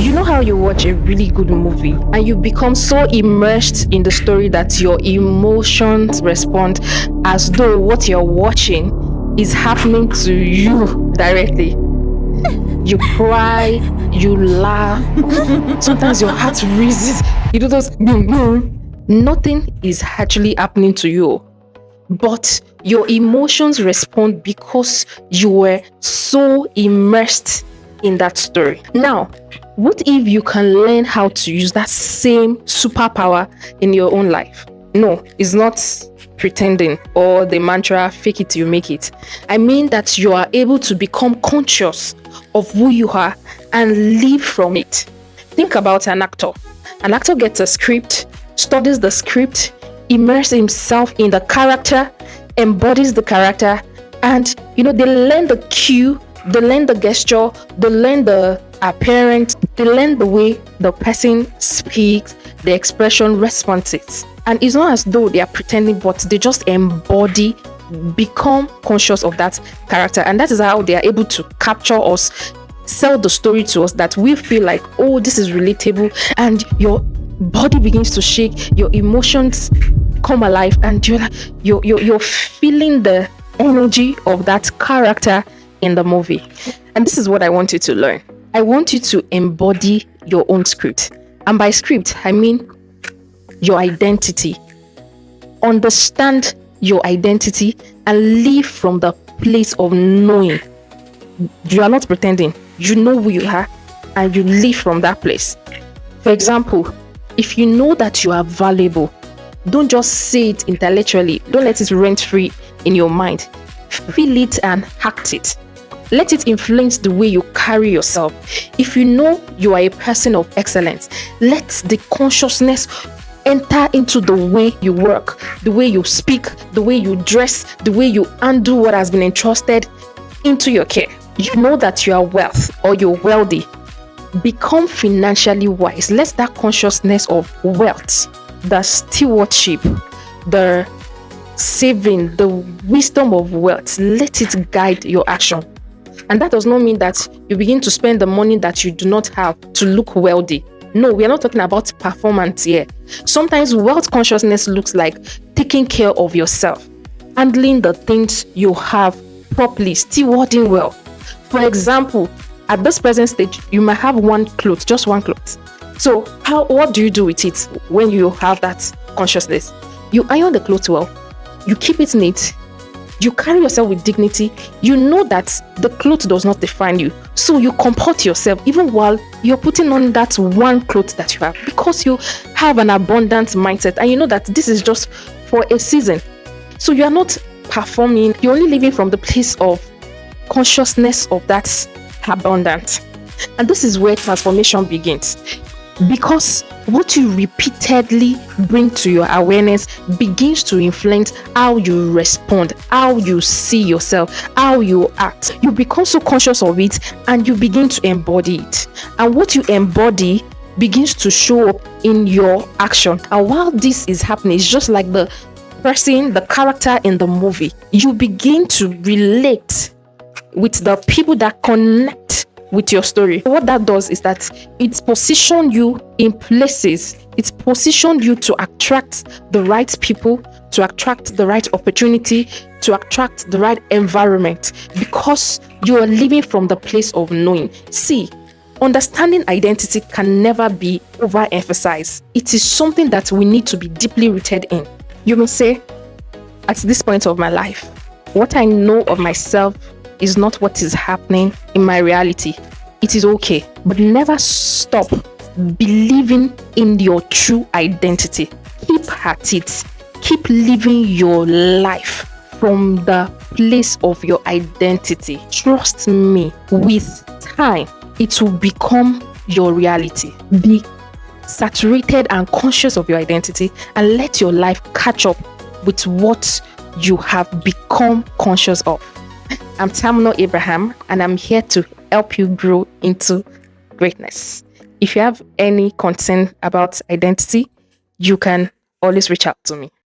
You know how you watch a really good movie and you become so immersed in the story that your emotions respond as though what you're watching is happening to you directly. You cry, you laugh, sometimes your heart races, you do those boom, boom. Nothing is actually happening to you, but your emotions respond because you were so immersed in that story. Now, what if you can learn how to use that same superpower in your own life? No, it's not pretending or the mantra fake it till you make it. I mean that you are able to become conscious of who you are and live from it. Think about an actor. An actor gets a script, studies the script, immerses himself in the character, embodies the character, and they learn the cue, they learn the gesture, they learn the appearance, they learn the way the person speaks, the expression, responses. And it's not as though they are pretending, but they just embody, become conscious of that character. And that is how they are able to capture us, sell the story to us that we feel like, oh, this is relatable. And your body begins to shake, your emotions come alive, and you're feeling the energy of that character in the movie. And this is what I want you to learn. I want you to embody your own script. And by script, I mean your identity. Understand your identity and live from the place of knowing. You are not pretending. You know who you are and you live from that place. For example, if you know that you are valuable, don't just say it intellectually. Don't let it rent free in your mind. Feel it and act it. Let it influence the way you carry yourself. If you know you are a person of excellence, let the consciousness enter into the way you work, the way you speak, the way you dress, the way you undo what has been entrusted into your care. You know that you are wealth or you're wealthy. Become financially wise. Let that consciousness of wealth, the stewardship, the saving, the wisdom of wealth, let it guide your action. And that does not mean that you begin to spend the money that you do not have to look wealthy. No, we are not talking about performance here. Sometimes wealth consciousness looks like taking care of yourself, handling the things you have properly, stewarding well. For example, at this present stage, you might have one cloth, just one cloth. So what do you do with it when you have that consciousness? You iron the clothes well, you keep it neat, you carry yourself with dignity. You know that the cloth does not define you. So you comport yourself even while you're putting on that one cloth that you have, because you have an abundant mindset and you know that this is just for a season. So you are not performing, you're only living from the place of consciousness of that abundance. And this is where transformation begins. Because what you repeatedly bring to your awareness begins to influence how you respond, how you see yourself, how you act. You become so conscious of it and you begin to embody it. And what you embody begins to show up in your action. And while this is happening, it's just like the person, the character in the movie. You begin to relate with the people that connect with your story. What that does is that it positions you in places, it positions you to attract the right people, to attract the right opportunity, to attract the right environment, because you are living from the place of knowing. See, understanding identity can never be overemphasized. It is something that we need to be deeply rooted in. You may say, at this point of my life, what I know of myself is not what is happening in my reality. It is okay, but never stop believing in your true identity. Keep at it. Keep living your life from the place of your identity. Trust me, with time, it will become your reality. Be saturated and conscious of your identity and let your life catch up with what you have become conscious of. I'm Tamuno Abraham, and I'm here to help you grow into greatness. If you have any concern about identity, you can always reach out to me.